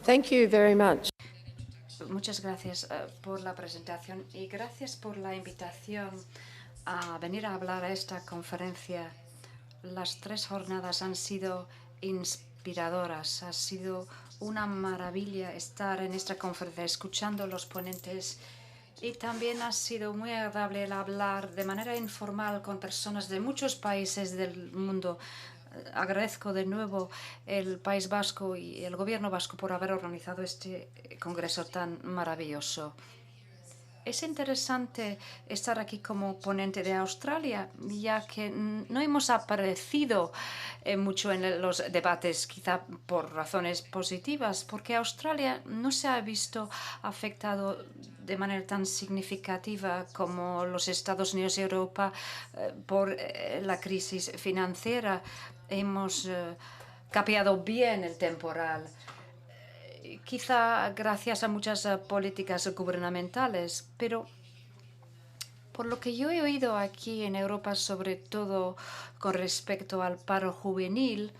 Thank you very much. Muchas gracias por la presentación y gracias por la invitación a venir a hablar a esta conferencia. Las 3 jornadas han sido inspiradoras. Ha sido una maravilla estar en esta conferencia escuchando a los ponentes y también ha sido muy agradable el hablar de manera informal con personas de muchos países del mundo. Agradezco de nuevo el País Vasco y el Gobierno vasco por haber organizado este congreso tan maravilloso. Es interesante estar aquí como ponente de Australia, ya que no hemos aparecido mucho en los debates, quizá por razones positivas, porque Australia no se ha visto afectado de manera tan significativa como los Estados Unidos y Europa por la crisis financiera. Hemos capeado bien el temporal, quizá gracias a muchas políticas gubernamentales, pero por lo que yo he oído aquí en Europa, sobre todo con respecto al paro juvenil,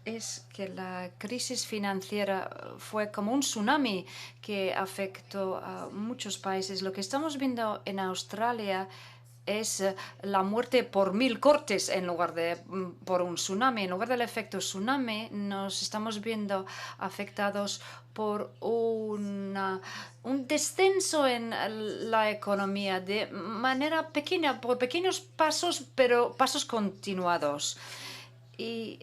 es que la crisis financiera fue como un tsunami que afectó a muchos países. Lo que estamos viendo en Australia es la muerte por 1000 cortes en lugar de por un tsunami. En lugar del efecto tsunami, nos estamos viendo afectados por un descenso en la economía de manera pequeña, por pequeños pasos, pero pasos continuados. Y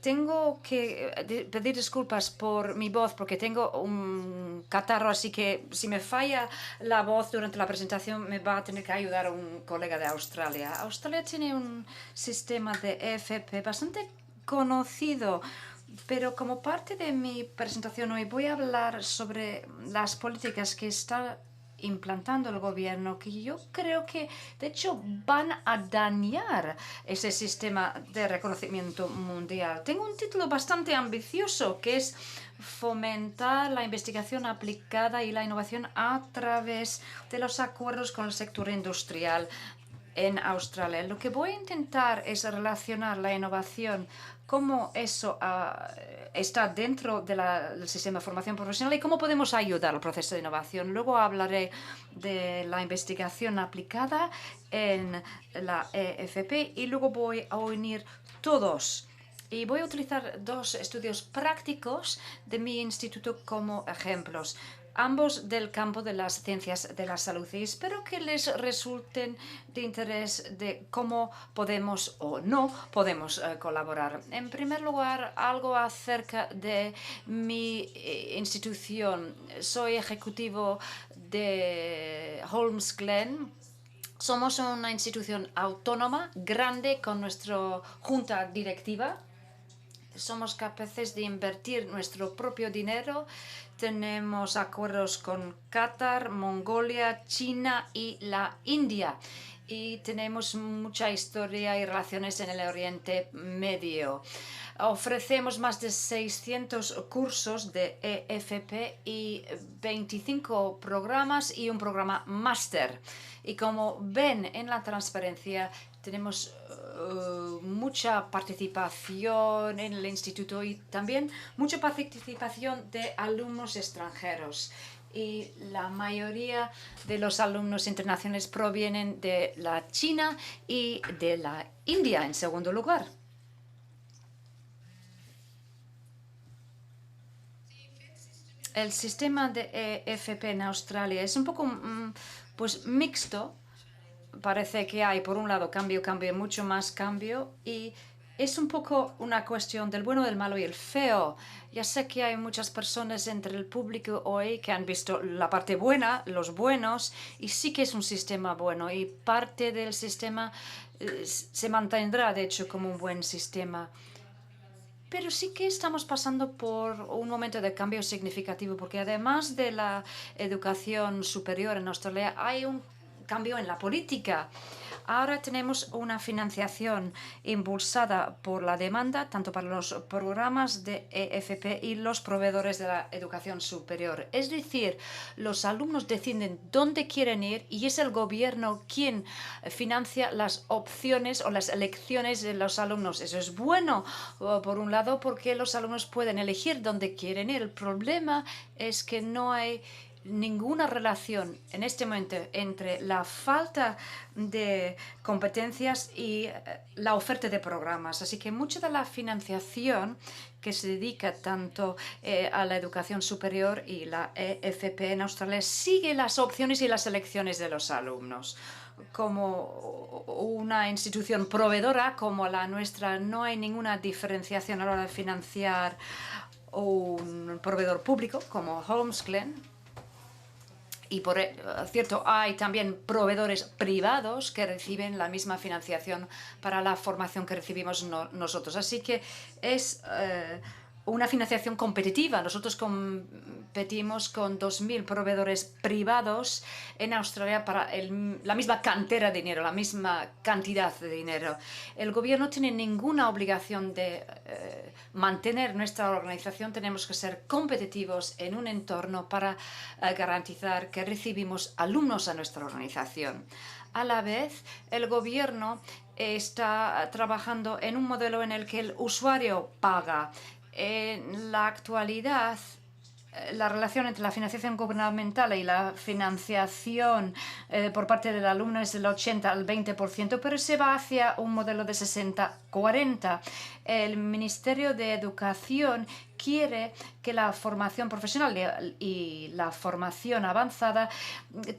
tengo que pedir disculpas por mi voz porque tengo un catarro, así que si me falla la voz durante la presentación me va a tener que ayudar un colega de Australia. Australia tiene un sistema de EFP bastante conocido, pero como parte de mi presentación hoy voy a hablar sobre las políticas que está implantando el gobierno, que yo creo que de hecho van a dañar ese sistema de reconocimiento mundial. Tengo un título bastante ambicioso que es fomentar la investigación aplicada y la innovación a través de los acuerdos con el sector industrial en Australia. Lo que voy a intentar es relacionar la innovación, cómo eso está dentro del sistema de formación profesional y cómo podemos ayudar al proceso de innovación. Luego hablaré de la investigación aplicada en la EFP y luego voy a unir todos. Y voy a utilizar 2 estudios prácticos de mi instituto como ejemplos, ambos del campo de las ciencias de la salud, y espero que les resulten de interés de cómo podemos o no podemos colaborar. En primer lugar, algo acerca de mi institución. Soy ejecutivo de Holmes Glen. Somos una institución autónoma, grande, con nuestra junta directiva. Somos capaces de invertir nuestro propio dinero. Tenemos acuerdos con Qatar, Mongolia, China y la India. Y tenemos mucha historia y relaciones en el Oriente Medio. Ofrecemos más de 600 cursos de EFP y 25 programas y un programa máster. Y como ven en la transparencia, tenemos mucha participación en el instituto y también mucha participación de alumnos extranjeros. Y la mayoría de los alumnos internacionales provienen de la China y de la India, en segundo lugar. El sistema de EFP en Australia es un poco pues mixto. Parece que hay, por un lado, cambio, mucho más cambio, y es un poco una cuestión del bueno, del malo y el feo. Ya sé que hay muchas personas entre el público hoy que han visto la parte buena, los buenos, y sí que es un sistema bueno, y parte del sistema se mantendrá, de hecho, como un buen sistema. Pero sí que estamos pasando por un momento de cambio significativo, porque además de la educación superior en Australia, hay un cambio en la política. Ahora tenemos una financiación impulsada por la demanda, tanto para los programas de EFP y los proveedores de la educación superior. Es decir, los alumnos deciden dónde quieren ir y es el gobierno quien financia las opciones o las elecciones de los alumnos. Eso es bueno, por un lado, porque los alumnos pueden elegir dónde quieren ir. El problema es que no hay ninguna relación en este momento entre la falta de competencias y la oferta de programas. Así que mucha de la financiación que se dedica tanto a la educación superior y la EFP en Australia sigue las opciones y las elecciones de los alumnos. Como una institución proveedora como la nuestra, no hay ninguna diferenciación a la hora de financiar un proveedor público como Holmesglen. Y por cierto, hay también proveedores privados que reciben la misma financiación para la formación que recibimos nosotros. Así que es una financiación competitiva. Nosotros competimos con 2.000 proveedores privados en Australia para la misma cantera de dinero, la misma cantidad de dinero. El gobierno no tiene ninguna obligación de mantener nuestra organización. Tenemos que ser competitivos en un entorno para garantizar que recibimos alumnos a nuestra organización. A la vez, el gobierno está trabajando en un modelo en el que el usuario paga. En la actualidad, la relación entre la financiación gubernamental y la financiación por parte del alumno es del 80 al 20%, pero se va hacia un modelo de 60-40. El Ministerio de Educación quiere que la formación profesional y la formación avanzada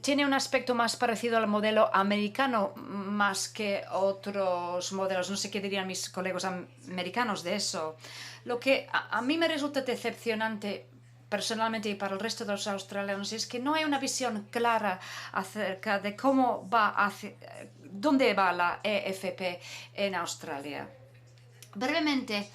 tiene un aspecto más parecido al modelo americano más que otros modelos. No sé qué dirían mis colegas americanos de eso. Lo que a mí me resulta decepcionante personalmente y para el resto de los australianos es que no hay una visión clara acerca de dónde va la EFP en Australia. Brevemente,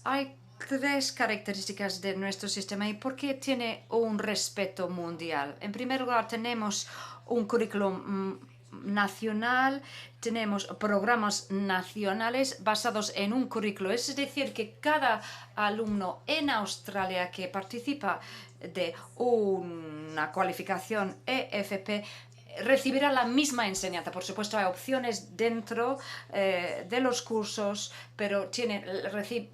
hay tres características de nuestro sistema y por qué tiene un respeto mundial. En primer lugar, tenemos un currículum nacional, tenemos programas nacionales basados en un currículo. Es decir, que cada alumno en Australia que participa de una cualificación EFP recibirá la misma enseñanza. Por supuesto, hay opciones dentro de los cursos, pero recibe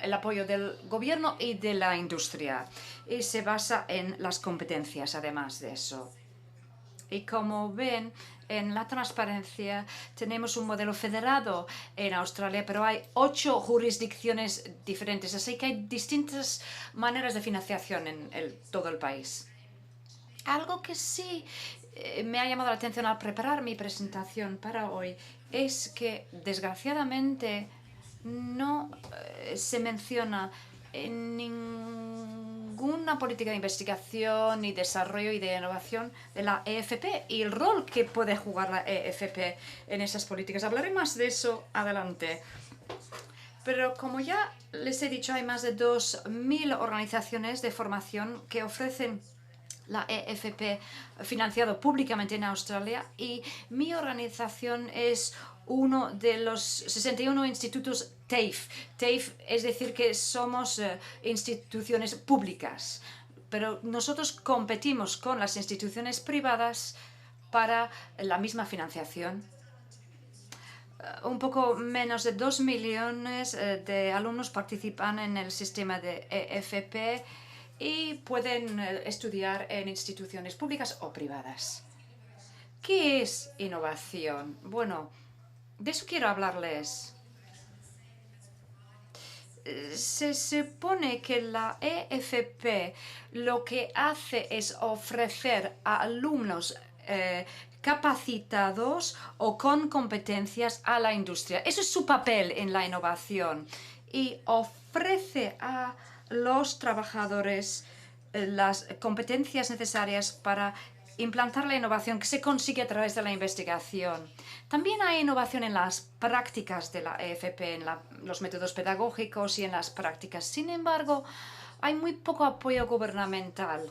el apoyo del gobierno y de la industria. Y se basa en las competencias, además de eso. Y como ven, en la transparencia tenemos un modelo federado en Australia, pero hay 8 jurisdicciones diferentes, así que hay distintas maneras de financiación en todo el país. Algo que sí me ha llamado la atención al preparar mi presentación para hoy es que, desgraciadamente, no se menciona en ninguna política de investigación y desarrollo y de innovación de la EFP y el rol que puede jugar la EFP en esas políticas. Hablaré más de eso adelante. Pero como ya les he dicho, hay más de 2.000 organizaciones de formación que ofrecen la EFP financiado públicamente en Australia y mi organización es uno de los 61 institutos TAFE. TAFE es decir que somos instituciones públicas, pero nosotros competimos con las instituciones privadas para la misma financiación. Un poco menos de 2 millones de alumnos participan en el sistema de EFP y pueden estudiar en instituciones públicas o privadas. ¿Qué es innovación? Bueno, de eso quiero hablarles. Se supone que la EFP lo que hace es ofrecer a alumnos capacitados o con competencias a la industria. Eso es su papel en la innovación y ofrece a los trabajadores las competencias necesarias para implantar la innovación que se consigue a través de la investigación. También hay innovación en las prácticas de la EFP, en los métodos pedagógicos y en las prácticas. Sin embargo, hay muy poco apoyo gubernamental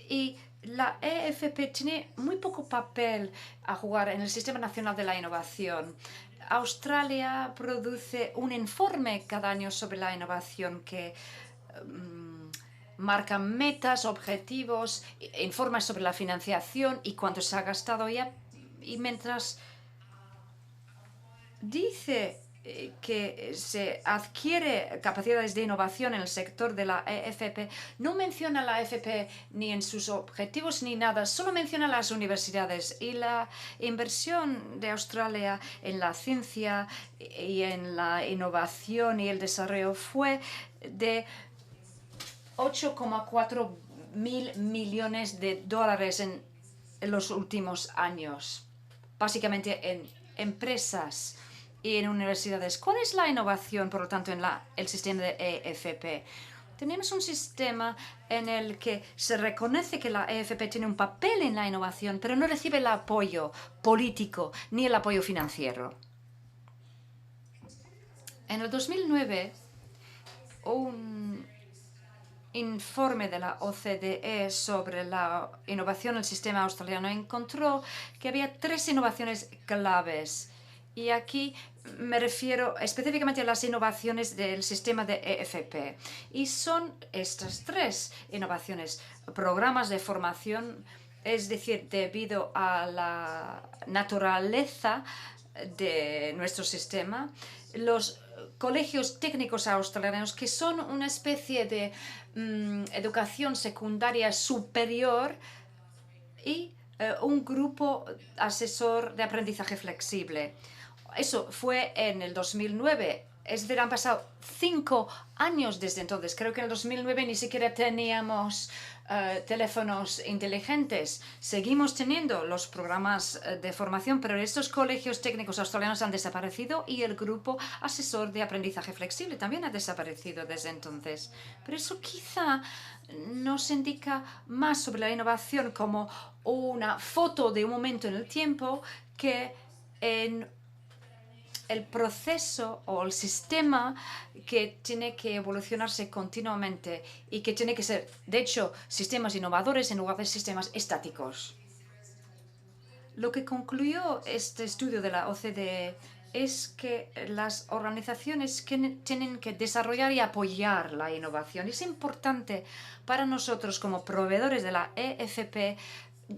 y la EFP tiene muy poco papel a jugar en el Sistema Nacional de la Innovación. Australia produce un informe cada año sobre la innovación que marca metas, objetivos, informa sobre la financiación y cuánto se ha gastado ya. Y mientras dice que se adquiere capacidades de innovación en el sector de la EFP, no menciona la EFP ni en sus objetivos ni nada, solo menciona las universidades. Y la inversión de Australia en la ciencia y en la innovación y el desarrollo fue de 8,4 mil millones de dólares en los últimos años, básicamente en empresas y en universidades. ¿Cuál es la innovación, por lo tanto, en el sistema de EFP? Tenemos un sistema en el que se reconoce que la EFP tiene un papel en la innovación, pero no recibe el apoyo político ni el apoyo financiero. En el 2009, un informe de la OCDE sobre la innovación en el sistema australiano encontró que había 3 innovaciones claves. Y aquí me refiero específicamente a las innovaciones del sistema de EFP. Y son estas 3 innovaciones. Programas de formación, es decir, debido a la naturaleza de nuestro sistema, los colegios técnicos australianos, que son una especie de educación secundaria superior, y un grupo asesor de aprendizaje flexible. Eso fue en el 2009. Es decir, han pasado 5 años desde entonces. Creo que en el 2009 ni siquiera teníamos teléfonos inteligentes. Seguimos teniendo los programas de formación, pero estos colegios técnicos australianos han desaparecido y el grupo asesor de aprendizaje flexible también ha desaparecido desde entonces. Pero eso quizá nos indica más sobre la innovación como una foto de un momento en el tiempo que en el proceso o el sistema que tiene que evolucionarse continuamente y que tiene que ser, de hecho, sistemas innovadores en lugar de sistemas estáticos. Lo que concluyó este estudio de la OCDE es que las organizaciones tienen que desarrollar y apoyar la innovación. Y es importante para nosotros como proveedores de la EFP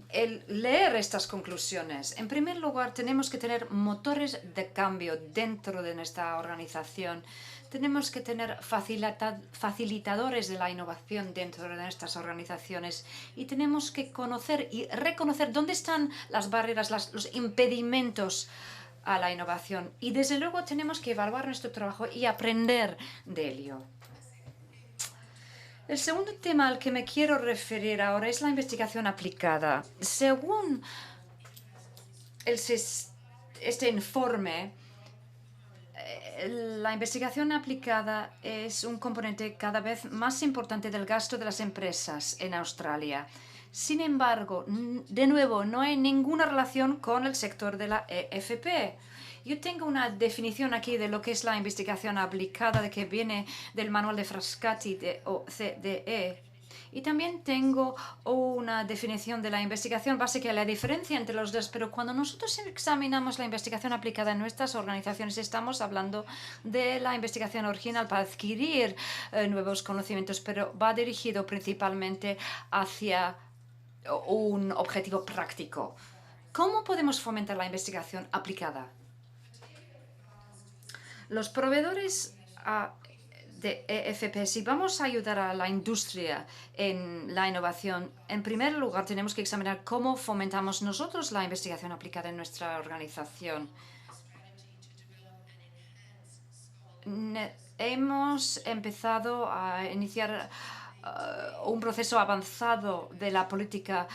el leer estas conclusiones. En primer lugar, tenemos que tener motores de cambio dentro de nuestra organización. Tenemos que tener facilitadores de la innovación dentro de nuestras organizaciones y tenemos que conocer y reconocer dónde están las barreras, los impedimentos a la innovación. Y desde luego tenemos que evaluar nuestro trabajo y aprender de ello. El segundo tema al que me quiero referir ahora es la investigación aplicada. Según este informe, la investigación aplicada es un componente cada vez más importante del gasto de las empresas en Australia. Sin embargo, de nuevo, no hay ninguna relación con el sector de la EFP. Yo tengo una definición aquí de lo que es la investigación aplicada, de que viene del manual de Frascati de OCDE. Y también tengo una definición de la investigación básica y la diferencia entre los dos, pero cuando nosotros examinamos la investigación aplicada en nuestras organizaciones, estamos hablando de la investigación original para adquirir nuevos conocimientos, pero va dirigido principalmente hacia un objetivo práctico. ¿Cómo podemos fomentar la investigación aplicada? Los proveedores de EFP, si vamos a ayudar a la industria en la innovación, en primer lugar tenemos que examinar cómo fomentamos nosotros la investigación aplicada en nuestra organización. Hemos empezado a iniciar un proceso avanzado de la política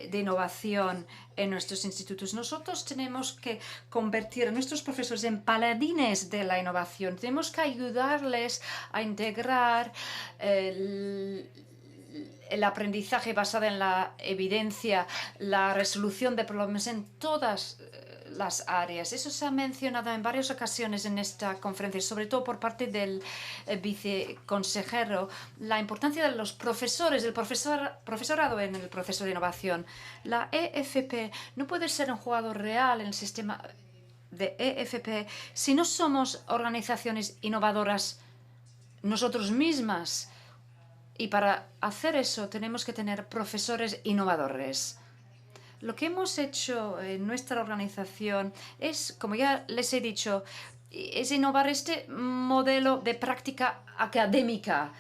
de innovación en nuestros institutos. Nosotros tenemos que convertir a nuestros profesores en paladines de la innovación. Tenemos que ayudarles a integrar el aprendizaje basado en la evidencia, la resolución de problemas en todas las áreas. Eso se ha mencionado en varias ocasiones en esta conferencia, sobre todo por parte del viceconsejero, la importancia de los profesores, del profesorado en el proceso de innovación. La EFP no puede ser un jugador real en el sistema de EFP si no somos organizaciones innovadoras nosotros mismas. Y para hacer eso tenemos que tener profesores innovadores. Lo que hemos hecho en nuestra organización es, como ya les he dicho, es innovar este modelo de práctica académica.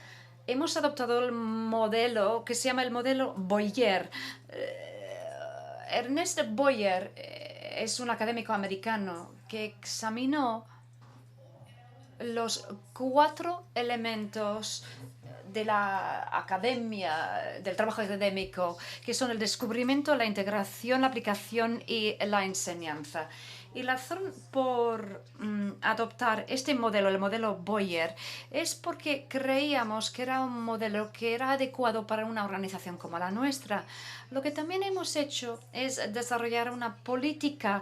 Hemos adoptado el modelo que se llama el modelo Boyer. Ernest Boyer es un académico americano que examinó los 4 elementos de la academia, del trabajo académico, que son el descubrimiento, la integración, la aplicación y la enseñanza. Y la razón por adoptar este modelo, el modelo Boyer, es porque creíamos que era un modelo que era adecuado para una organización como la nuestra. Lo que también hemos hecho es desarrollar una política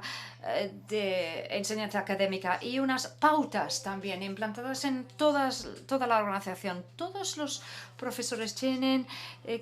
de enseñanza académica y unas pautas también implantadas en toda la organización. Todos los profesores tienen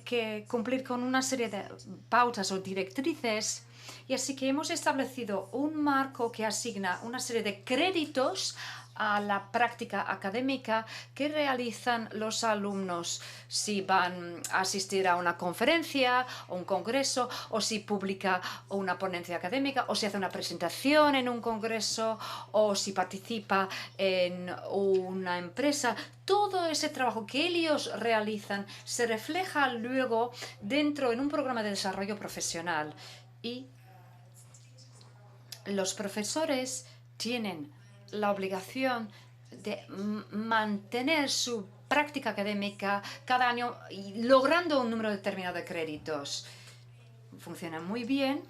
que cumplir con una serie de pautas o directrices. Y así que hemos establecido un marco que asigna una serie de créditos a la práctica académica que realizan los alumnos si van a asistir a una conferencia o un congreso, o si publica una ponencia académica, o si hace una presentación en un congreso, o si participa en una empresa. Todo ese trabajo que ellos realizan se refleja luego dentro en un programa de desarrollo profesional. Y los profesores tienen la obligación de mantener su práctica académica cada año y logrando un número determinado de créditos. Funciona muy bien.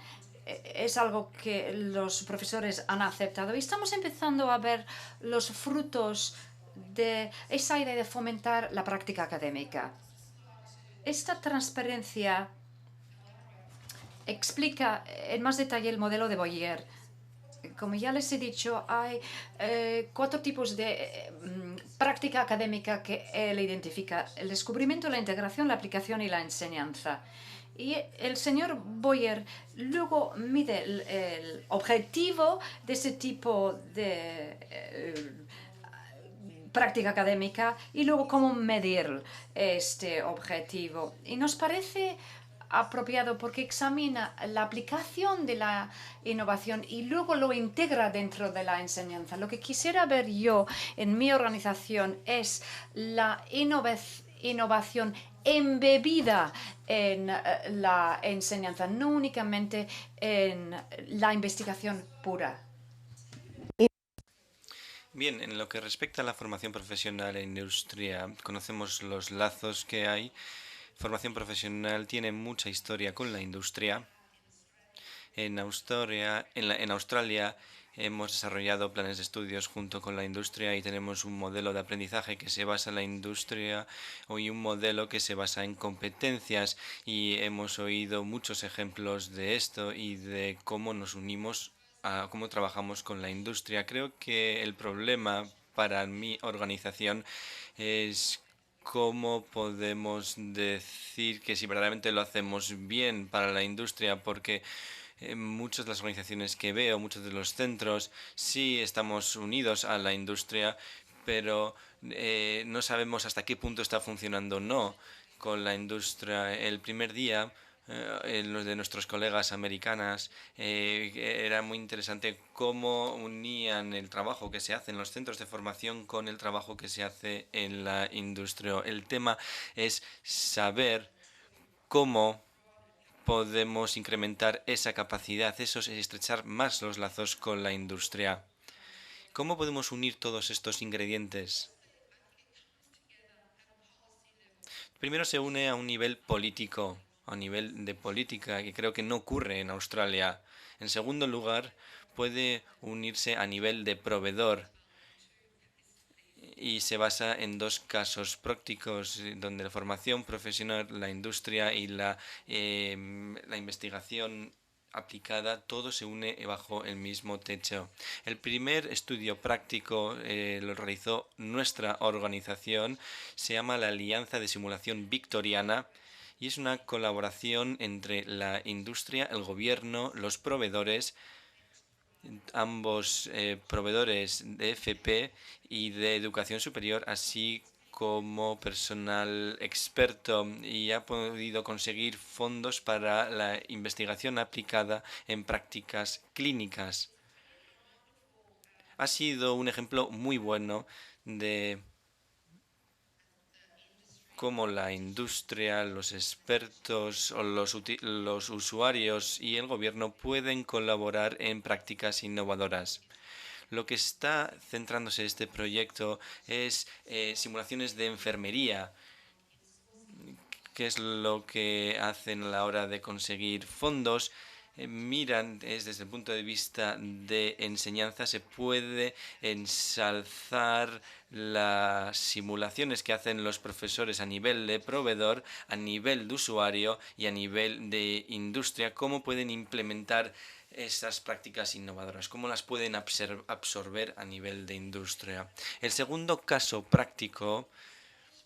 Es algo que los profesores han aceptado y estamos empezando a ver los frutos de esa idea de fomentar la práctica académica. Esta transparencia explica en más detalle el modelo de Boyer. Como ya les he dicho, hay 4 tipos de práctica académica que él identifica: el descubrimiento, la integración, la aplicación y la enseñanza. Y el señor Boyer luego mide el objetivo de ese tipo de práctica académica y luego cómo medir este objetivo. Y nos parece apropiado porque examina la aplicación de la innovación y luego lo integra dentro de la enseñanza. Lo que quisiera ver yo en mi organización es la innovación embebida en la enseñanza, no únicamente en la investigación pura. Bien, en lo que respecta a la formación profesional e industria, conocemos los lazos que hay. Formación profesional tiene mucha historia con la industria. En Australia hemos desarrollado planes de estudios junto con la industria y tenemos un modelo de aprendizaje que se basa en la industria y un modelo que se basa en competencias, y hemos oído muchos ejemplos de esto y de cómo nos unimos a cómo trabajamos con la industria. Creo que el problema para mi organización es cómo podemos decir que si verdaderamente lo hacemos bien para la industria, porque muchas de las organizaciones que veo, muchos de los centros, sí estamos unidos a la industria, pero no sabemos hasta qué punto está funcionando o no con la industria. El primer día, los de nuestros colegas americanas, era muy interesante cómo unían el trabajo que se hace en los centros de formación con el trabajo que se hace en la industria. El tema es saber cómo podemos incrementar esa capacidad, eso es estrechar más los lazos con la industria. ¿Cómo podemos unir todos estos ingredientes? Primero se une a un nivel político, a un nivel de política, que creo que no ocurre en Australia. En segundo lugar, puede unirse a nivel de proveedor, y se basa en 2 casos prácticos donde la formación profesional, la industria y la investigación aplicada, todo se une bajo el mismo techo. El primer estudio práctico lo realizó nuestra organización, se llama la Alianza de Simulación Victoriana y es una colaboración entre la industria, el gobierno, los proveedores, ambos proveedores de FP y de educación superior, así como personal experto, y ha podido conseguir fondos para la investigación aplicada en prácticas clínicas. Ha sido un ejemplo muy bueno de cómo la industria, los expertos, o los usuarios y el gobierno pueden colaborar en prácticas innovadoras. Lo que está centrándose este proyecto es simulaciones de enfermería, que es lo que hacen a la hora de conseguir fondos. Miran, desde el punto de vista de enseñanza, se puede ensalzar las simulaciones que hacen los profesores a nivel de proveedor, a nivel de usuario y a nivel de industria, cómo pueden implementar esas prácticas innovadoras, cómo las pueden absorber a nivel de industria. El segundo caso práctico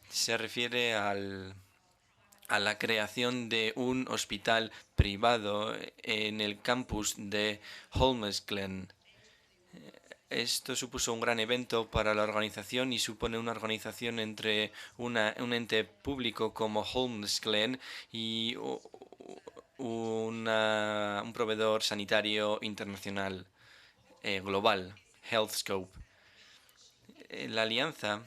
se refiere a la creación de un hospital privado en el campus de Holmesglen. Esto supuso un gran evento para la organización y supone una organización entre un ente público como Holmesglen y un proveedor sanitario internacional global, HealthScope. La alianza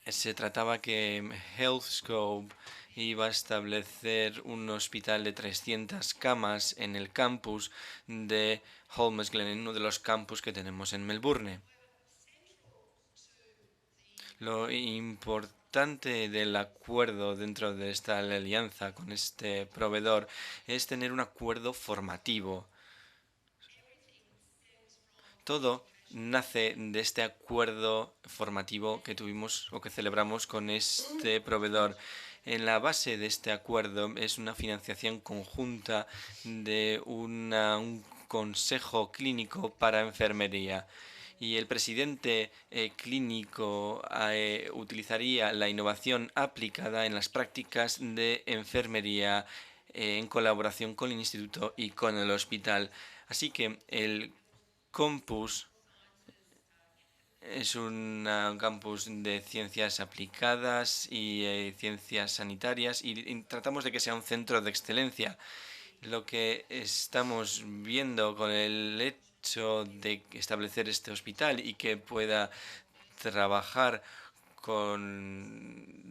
se trataba que HealthScope iba a establecer un hospital de 300 camas en el campus de Holmesglen, en uno de los campus que tenemos en Melbourne. Lo importante del acuerdo dentro de esta alianza con este proveedor es tener un acuerdo formativo. Todo nace de este acuerdo formativo que tuvimos o que celebramos con este proveedor. En la base de este acuerdo es una financiación conjunta de un consejo clínico para enfermería. Y el presidente clínico utilizaría la innovación aplicada en las prácticas de enfermería en colaboración con el instituto y con el hospital. Así que el campus es un campus de ciencias aplicadas y ciencias sanitarias y tratamos de que sea un centro de excelencia. Lo que estamos viendo con el hecho de establecer este hospital y que pueda trabajar con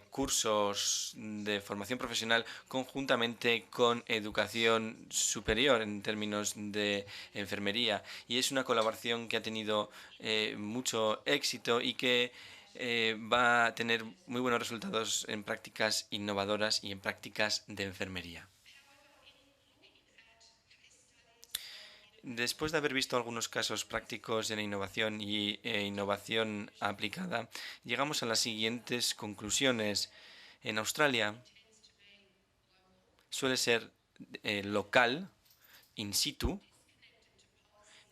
cursos de formación profesional conjuntamente con educación superior en términos de enfermería. Y es una colaboración que ha tenido mucho éxito y que va a tener muy buenos resultados en prácticas innovadoras y en prácticas de enfermería. Después de haber visto algunos casos prácticos de la innovación y innovación aplicada, llegamos a las siguientes conclusiones. En Australia suele ser local, in situ,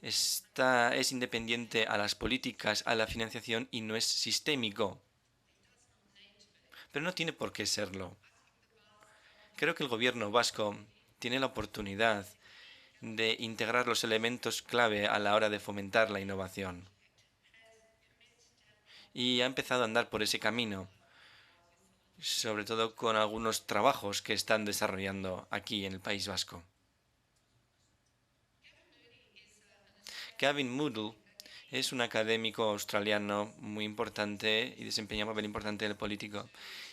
es independiente a las políticas, a la financiación y no es sistémico. Pero no tiene por qué serlo. Creo que el gobierno vasco tiene la oportunidad de integrar los elementos clave a la hora de fomentar la innovación. Y ha empezado a andar por ese camino, sobre todo con algunos trabajos que están desarrollando aquí en el País Vasco. Gavin Moodle es un académico australiano muy importante y desempeña un papel importante en el político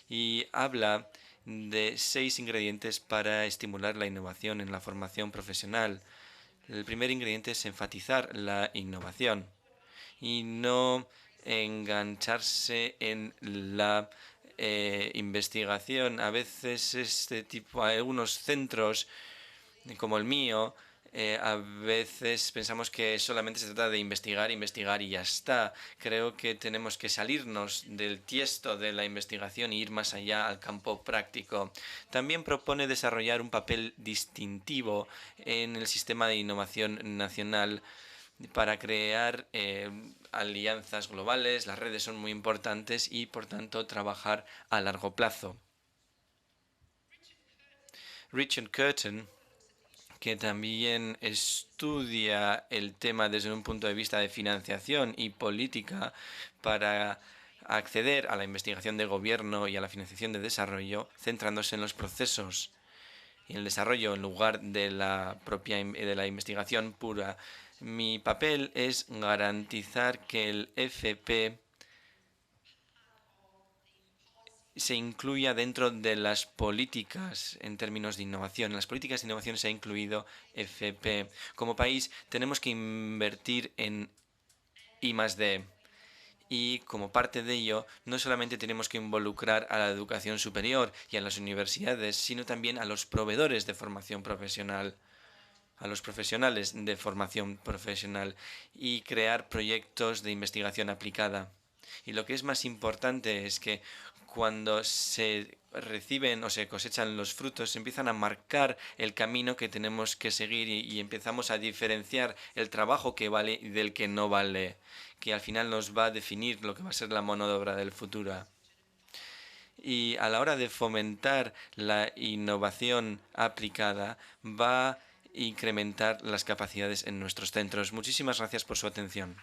y habla de 6 ingredientes para estimular la innovación en la formación profesional. El primer ingrediente es enfatizar la innovación y no engancharse en la investigación. A veces algunos centros como el mío A veces pensamos que solamente se trata de investigar, investigar y ya está. Creo que tenemos que salirnos del tiesto de la investigación e ir más allá al campo práctico. También propone desarrollar un papel distintivo en el sistema de innovación nacional para crear alianzas globales. Las redes son muy importantes y, por tanto, trabajar a largo plazo. Richard Curtin, que también estudia el tema desde un punto de vista de financiación y política para acceder a la investigación de gobierno y a la financiación de desarrollo, centrándose en los procesos y en el desarrollo en lugar de la propia de la investigación pura. Mi papel es garantizar que el FP se incluya dentro de las políticas en términos de innovación. En las políticas de innovación se ha incluido FP. Como país tenemos que invertir en I+D. Y como parte de ello, no solamente tenemos que involucrar a la educación superior y a las universidades, sino también a los proveedores de formación profesional, a los profesionales de formación profesional y crear proyectos de investigación aplicada. Y lo que es más importante es que cuando se reciben o se cosechan los frutos, se empiezan a marcar el camino que tenemos que seguir y empezamos a diferenciar el trabajo que vale y del que no vale, que al final nos va a definir lo que va a ser la mano de obra del futuro. Y a la hora de fomentar la innovación aplicada, va a incrementar las capacidades en nuestros centros. Muchísimas gracias por su atención.